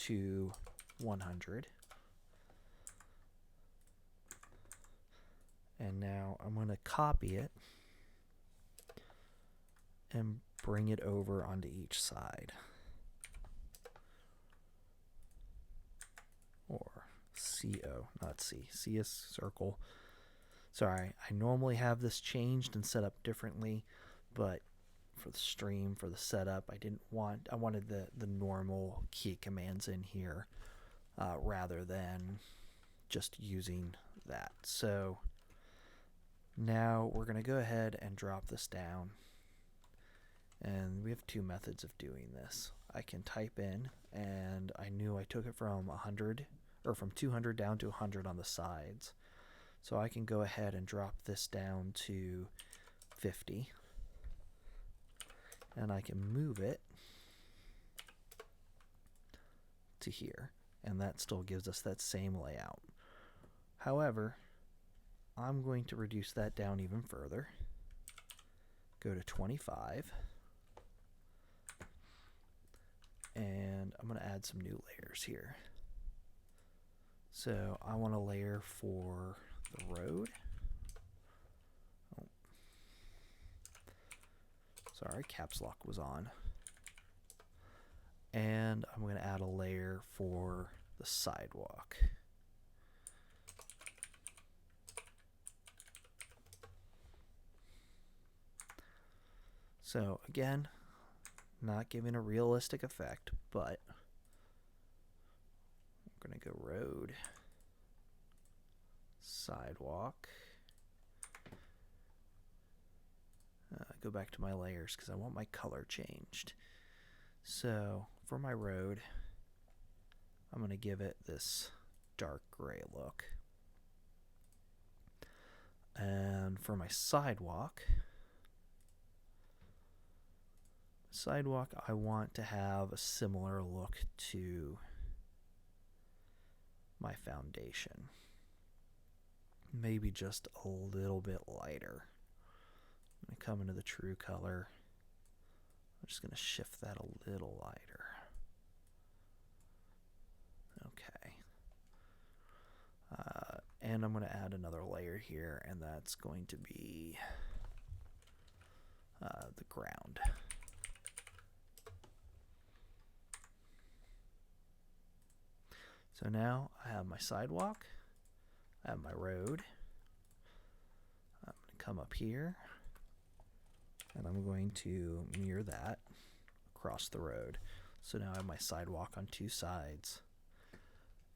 to 100. And now I'm going to copy it and bring it over onto each side. Or CO, not C. C is circle. Sorry, I normally have this changed and set up differently, but for the stream, for the setup, I wanted the normal key commands in here rather than just using that. So now we're going to go ahead and drop this down. And we have two methods of doing this. I can type in, and I knew I took it from 100 or from 200 down to 100 on the sides. So I can go ahead and drop this down to 50. And I can move it to here. And that still gives us that same layout. However, I'm going to reduce that down even further. Go to 25. And I'm going to add some new layers here. So I want a layer for the road. Oh. Sorry, caps lock was on. And I'm going to add a layer for the sidewalk. So again, not giving a realistic effect, but we're going to go road, sidewalk. Go back to my layers because I want my color changed. So for my road, I'm going to give it this dark gray look. And for my sidewalk, I want to have a similar look to my foundation. Maybe just a little bit lighter. I'm going to come into the true color. I'm just going to shift that a little lighter. Okay. And I'm going to add another layer here, and that's going to be the ground. So now I have my sidewalk, I have my road. I'm going to come up here, and I'm going to mirror that across the road. So now I have my sidewalk on two sides.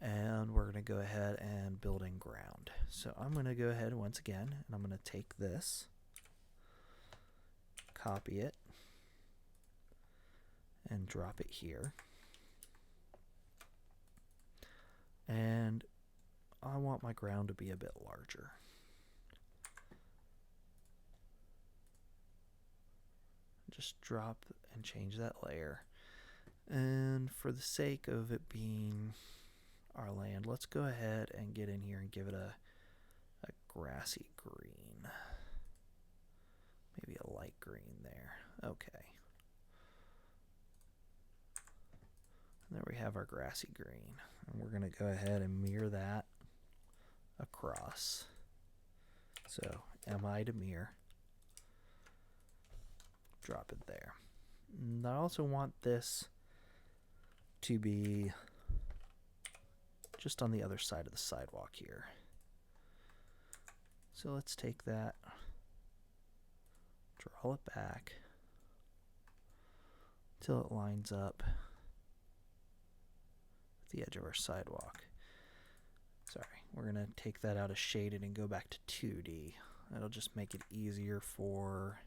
And we're going to go ahead and build in ground. So I'm going to go ahead once again, and I'm going to take this, copy it, and drop it here. And I want my ground to be a bit larger. Just drop and change that layer. And for the sake of it being our land, let's go ahead and get in here and give it a grassy green. Maybe a light green there. Okay. And there we have our grassy green. And we're going to go ahead and mirror that across. So MI to mirror. Drop it there. And I also want this to be just on the other side of the sidewalk here. So let's take that, draw it back till it lines up with the edge of our sidewalk. Sorry, we're going to take that out of shaded and go back to 2D. That'll just make it easier for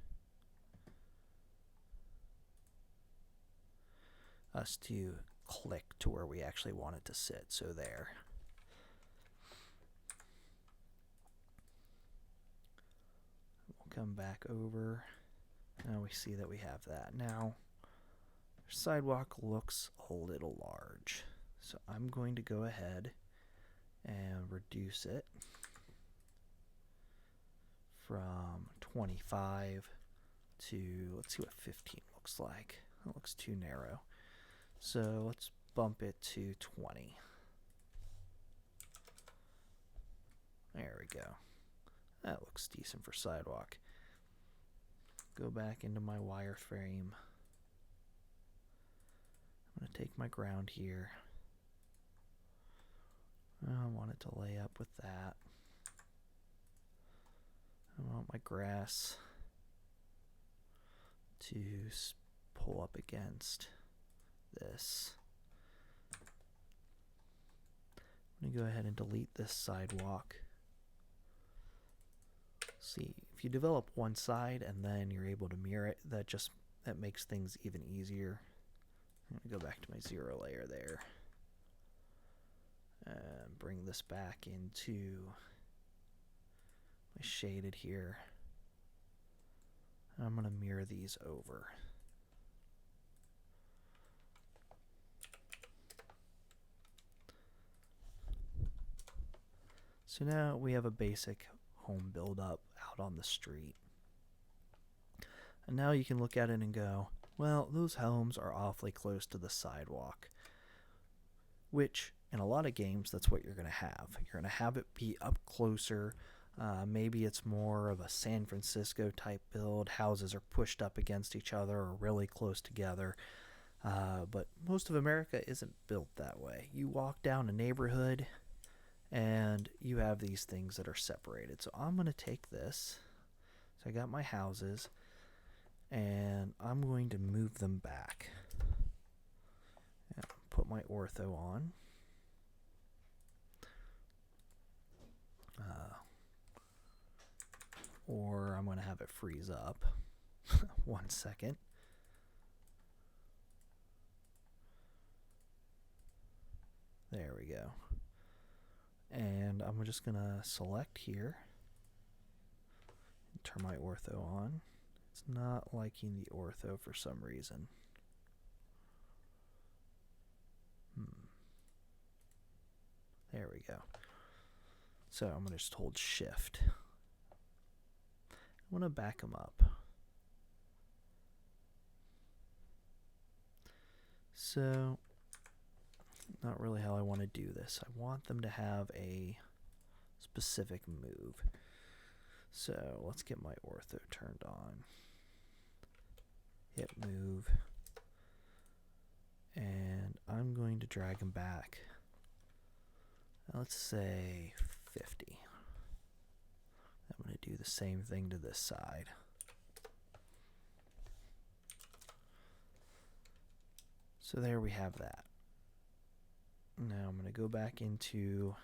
us to click to where we actually want it to sit. So there. We'll come back over. Now we see that we have that. Now, our sidewalk looks a little large. So I'm going to go ahead and reduce it from 25 to, let's see what 15 looks like. It looks too narrow. So let's bump it to 20. There we go. That looks decent for sidewalk. Go back into my wireframe. I'm going to take my ground here. I want it to lay up with that. I want my grass to pull up against this. I'm going to go ahead and delete this sidewalk. See, if you develop one side and then you're able to mirror it, that makes things even easier. I'm going to go back to my 0 layer there and bring this back into my shaded here. I'm going to mirror these over. So now we have a basic home build up out on the street. And now you can look at it and go, well, those homes are awfully close to the sidewalk. Which, in a lot of games, that's what you're going to have. You're going to have it be up closer. Maybe it's more of a San Francisco type build. Houses are pushed up against each other or really close together. But most of America isn't built that way. You walk down a neighborhood and you have these things that are separated. So I'm going to take this. So I got my houses and I'm going to move them back. And put my ortho on. Or I'm going to have it freeze up. 1 second. There we go. And I'm just going to select here. And turn my ortho on. It's not liking the ortho for some reason. There we go. So I'm going to just hold shift. I want to back them up. So, not really how I want to do this. I want them to have a specific move. So, let's get my ortho turned on. Hit move. And I'm going to drag them back. Let's say 50. I'm going to do the same thing to this side. So there we have that. Now I'm going to go back into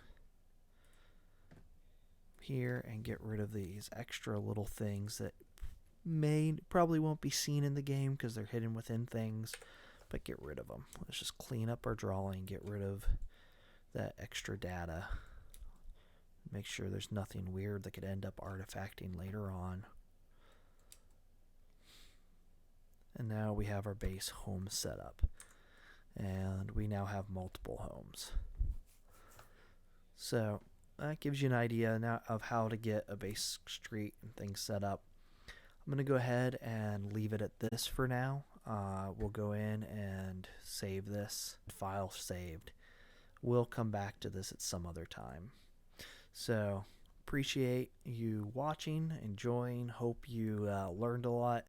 here and get rid of these extra little things that probably won't be seen in the game because they're hidden within things, but get rid of them. Let's just clean up our drawing, get rid of that extra data. Make sure there's nothing weird that could end up artifacting later on. And now we have our base home setup. And we now have multiple homes. So that gives you an idea now of how to get a base street and things set up. I'm going to go ahead and leave it at this for now. We'll go in and save this. File saved. We'll come back to this at some other time. So appreciate you watching, enjoying, hope you learned a lot.